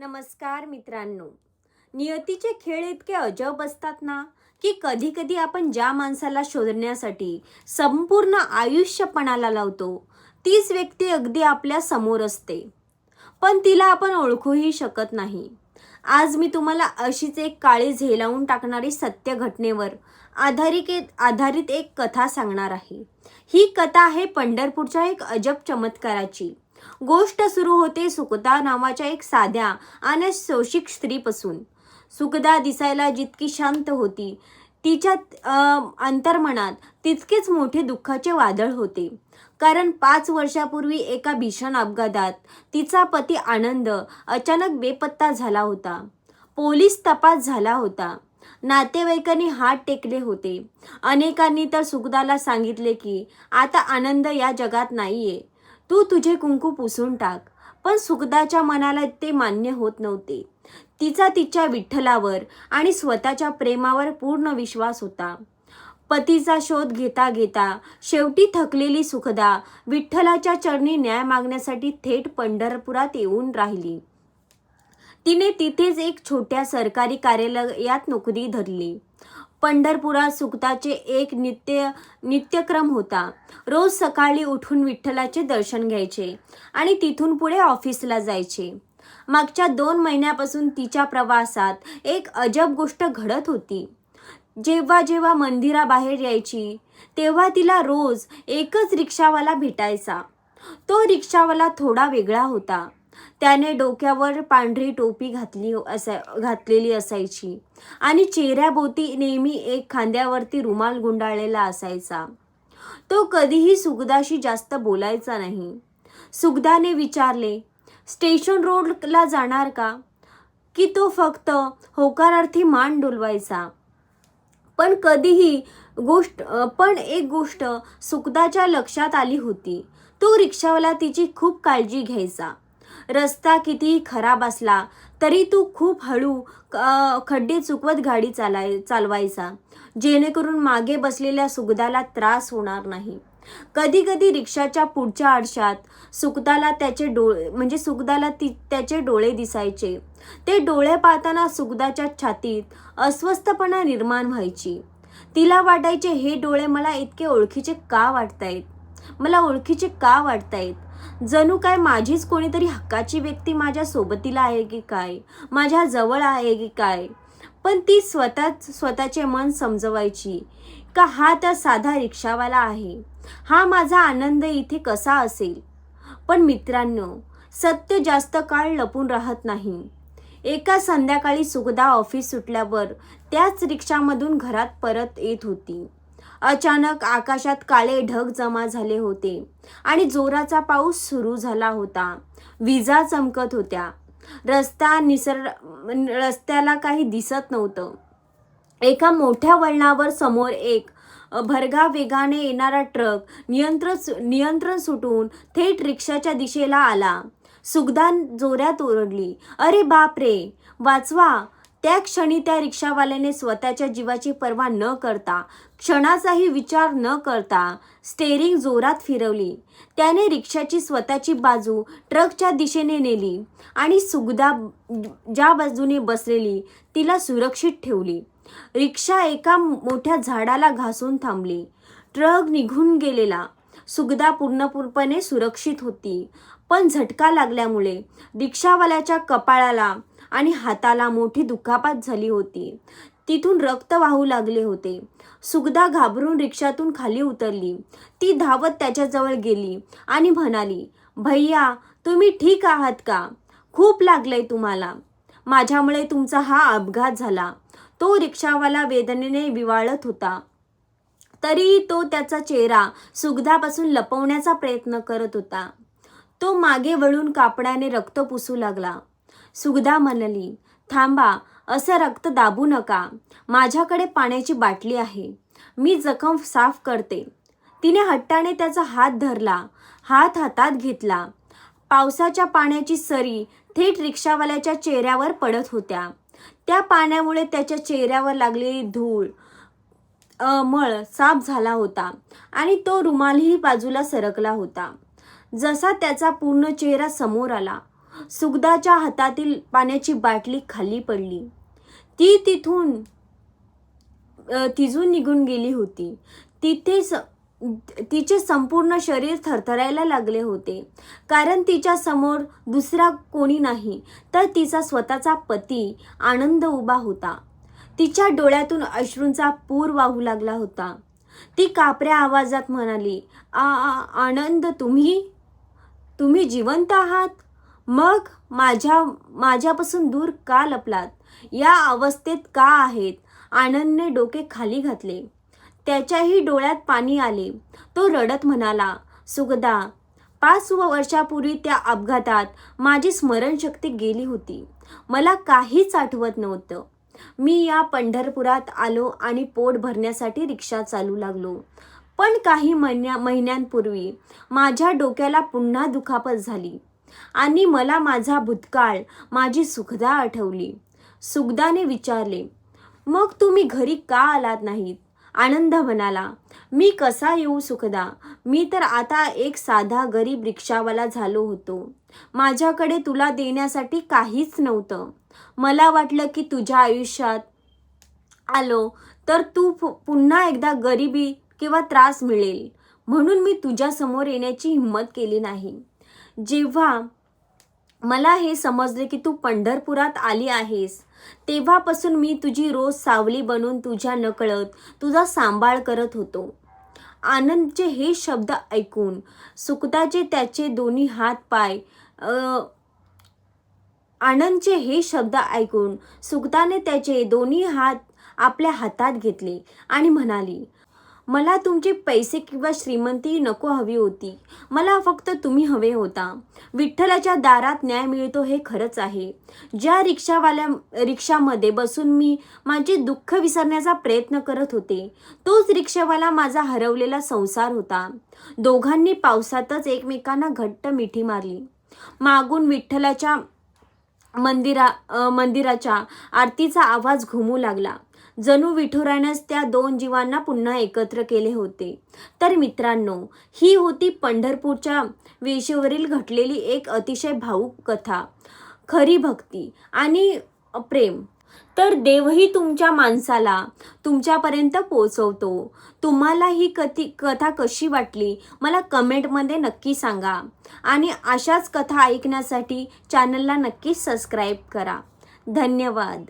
नमस्कार मित्रांनो. नियतीचे खेळ इतके अजब असतात ना, की कधी कधी आपण ज्या माणसाला शोधण्यासाठी संपूर्ण आयुष्य पणाला लावतो, तीच व्यक्ती अगदी आपल्या समोर असते, पण तिला आपण ओळखूही शकत नाही. आज मी तुम्हाला अशीच एक काळी झेलावून टाकणारी सत्य घटनेवर आधारित एक कथा सांगणार आहे. ही कथा आहे पंढरपूरच्या एक अजब चमत्काराची. गोष्ट सुरू होते सुकदा नावाच्या एक साध्या आणि शोषित स्त्रीपासून. सुकदा दिसायला जितकी शांत होती, तिच्या अंतर्मनात तितकेच मोठे दुःखाचे वादळ होते. कारण 5 वर्षापूर्वी एका भीषण अपघातात तिचा पती आनंद अचानक बेपत्ता झाला होता. पोलीस तपास झाला होता. नातेवाईकांनी हात टेकले होते. अनेकांनी तर सुखदाला सांगितले की आता आनंद या जगात नाहीये, तू तुझे कुंकू पुसून टाक. पण सुखदाच्या मनाला ते मान्य होत नव्हते. तिचा तिच्या विठ्ठलावर आणि स्वतःच्या प्रेमावर पूर्ण विश्वास होता. पतीचा शोध घेता घेता शेवटी थकलेली सुखदा विठ्ठलाच्या चरणी न्याय मागण्यासाठी थेट पंढरपुरात येऊन राहिली. तिने तिथेच एक छोट्या सरकारी कार्यालयात नोकरी धरली. पंढरपुरात सुखदाचे एक नित्यक्रम होता. रोज सकाळी उठून विठ्ठलाचे दर्शन घ्यायचे आणि तिथून पुढे ऑफिसला जायचे. मागच्या 2 महिन्यापासून तिच्या प्रवासात एक अजब गोष्ट घडत होती. जेव्हा जेव्हा मंदिराबाहेर यायची, तेव्हा तिला रोज एकच रिक्षावाला भेटायचा. तो रिक्षावाला थोडा वेगळा होता. त्याने डोक्यावर पांढरी टोपी घातलेली असायची आणि चेहऱ्याभोवती नेहमी एक खांद्यावरती रुमाल गुंडाळलेला असायचा. तो कधीही सुखदाशी जास्त बोलायचा नाही. सुखदाने विचारले, स्टेशन रोडला जाणार का? की तो फक्त होकारार्थी मान डोलवायचा. पण एक गोष्ट सुखदाच्या लक्षात आली होती. तो रिक्षावाला तिची खूप काळजी घ्यायचा. रस्ता कितीही खराब असला तरी तो खूप हळू खड्डे चुकवत गाडी चालवायचा, जेणेकरून मागे बसलेल्या सुखदाला त्रास होणार नाही. कधी कधी रिक्षाच्या पुढच्या आरशात सुखदाला त्याचे डोळे दिसायचे. ते डोळे पाहताना सुखदाच्या छातीत अस्वस्थपणा निर्माण व्हायची. तिला वाटायचे, हे डोळे मला इतके ओळखीचे का वाटतायत? जणू काय माझीच कोणीतरी हक्काची व्यक्ती माझ्या सोबतीला आहे की काय, माझ्या जवळ आहे की काय. पण ती स्वतःचे मन समजवायची का हा तर साधा रिक्षावाला आहे, हा माझा आनंद इथे कसा असेल. पण मित्रांनो, सत्य जास्त काळ लपून राहत नाही. एका संध्याकाळी सुखदा ऑफिस सुटल्यावर त्याच रिक्षामधून घरात परत येत होती. अचानक आकाशात काळे ढग जमा झाले होते आणि जोराचा पाऊस सुरू झाला होता. विजा चमकत होत्या. रस्त्याला काही दिसत नव्हतं. एका मोठ्या वळणावर समोर एक भरघा वेगाने येणारा ट्रक नियंत्रण सुटून थेट रिक्षाच्या दिशेला आला. सुखदा जोरात ओरडली, अरे बाप रे, वाचवा. त्या क्षणी त्या रिक्षावाल्याने स्वतःच्या जीवाची पर्वा न करता, क्षणाचाही विचार न करता स्टेअरिंग जोरात फिरवली. त्याने रिक्षाची स्वतःची बाजू ट्रकच्या दिशेने नेली आणि सुखदा ज्या बाजूने बसलेली तिला सुरक्षित ठेवली. रिक्षा एका मोठ्या झाडाला घासून थांबली. ट्रक निघून गेलेला. सुखदा पूर्णपणे सुरक्षित होती. पण झटका लागल्यामुळे रिक्षावाल्याच्या कपाळाला आणि हाताला मोठी दुखापत झाली होती. तिथून रक्त वाहू लागले होते. सुखदा घाबरून रिक्षातून खाली उतरली. ती धावत त्याच्याजवळ गेली आणि म्हणाली, भैया, तुम्ही ठीक आहात का? खूप लागलंय तुम्हाला. माझ्यामुळे तुमचा हा अपघात झाला. तो रिक्षावाला वेदनेने विव्हाळत होता. तरीही तो त्याचा चेहरा सुखदापासून लपवण्याचा प्रयत्न करत होता. तो मागे वळून कापडाने रक्त पुसू लागला. सुखदा म्हणाली, थांबा, असं रक्त दाबू नका. माझ्याकडे पाण्याची बाटली आहे, मी जखम साफ करते. तिने हट्टाने त्याचा हात धरला. हात हातात घेतला. पावसाच्या पाण्याची सरी थेट रिक्षावाल्याच्या चेहऱ्यावर पडत होत्या. त्या पाण्यामुळे त्याच्या चेहऱ्यावर लागलेली धूळ मळ साफ झाला होता आणि तो रुमालही बाजूला सरकला होता. जसा त्याचा पूर्ण चेहरा समोर आला, सुगदाच्या हातातील पाण्याची बाटली खाली पडली. ती तिथून निघून गेली होती. तिचे संपूर्ण शरीर थरथरायला लागले होते, कारण तिच्या समोर दुसरा कोणी नाही तर तिचा स्वतःचा पती आनंद उभा होता. तिच्या डोळ्यातून अश्रूंचा पूर वाहू लागला होता. ती कापऱ्या आवाजात म्हणाली, आनंद, तुम्ही जिवंत आहात? मग माझ्यापासून दूर का लपलात? या अवस्थेत का आहेत? आनंदने डोके खाली घातले. त्याच्याही डोळ्यात पाणी आले. तो रडत म्हणाला, सुगदा, 5 वर्षापूर्वी त्या अपघातात माझी स्मरणशक्ती गेली होती. मला काहीच आठवत नव्हतं. मी या पंढरपुरात आलो आणि पोट भरण्यासाठी रिक्षा चालू लागलो. पण काही महिन्यांपूर्वी माझ्या डोक्याला पुन्हा दुखापत झाली आणि मला माझा भूतकाळ, माझी सुगदा आठवली. सुगदाने विचारले, मग तुम्ही घरी का आलात नाहीत? आनंद म्हणाला, मी कसा येऊ सुगदा? मी तर आता एक साधा गरीब रिक्षावाला झालो होतो. माझ्याकडे तुला देण्यासाठी काहीच नव्हतं. मला वाटलं की तुझ्या आयुष्यात आलो तर तू पुन्हा एकदा गरिबी किंवा त्रास मिळेल, म्हणून मी तुझ्या समोर येण्याची हिंमत केली नाही. जेव्हा मला हे समजले की तू पंढरपुरात आली आहेस, तेव्हापासून मी तुझी रोज सावली बनून तुझ्या नकळत तुझा सांभाळ करत होतो. आनंदचे हे शब्द ऐकून सुगदाचे त्याचे दोन्ही हात पाय आनंदचे हे शब्द ऐकून सुगदाने त्याचे दोन्ही हात आपल्या हातात घेतले आणि म्हणाली, मला तुमचे पैसे किंवा श्रीमंती नको हवी होती. मला फक्त तुम्ही हवे होता. विठ्ठलाच्या दारात न्याय मिळतो हे खरंच आहे. ज्या रिक्षामध्ये बसून मी माझे दुःख विसरण्याचा प्रयत्न करत होते, तोच रिक्षावाला माझा हरवलेला संसार होता. दोघांनी पावसातच एकमेकांना घट्ट मिठी मारली. मागून विठ्ठलाच्या मंदिराच्या आरतीचा आवाज घुमू लागला. जणू विठुरायानेच त्या 2 जीवांना पुन्हा एकत्र केले होते. तर मित्रांनो, ही होती पंढरपूरच्या वेशीवरील घडलेली एक अतिशय भावूक कथा. खरी भक्ती आणि प्रेम तर देवही तुमच्या माणसाला तुमच्यापर्यंत पोहोचवतो. तुम्हाला ही कथा कशी वाटली मला कमेंटमध्ये नक्की सांगा आणि अशाच कथा ऐकण्यासाठी चॅनलला नक्की सबस्क्राईब करा. धन्यवाद.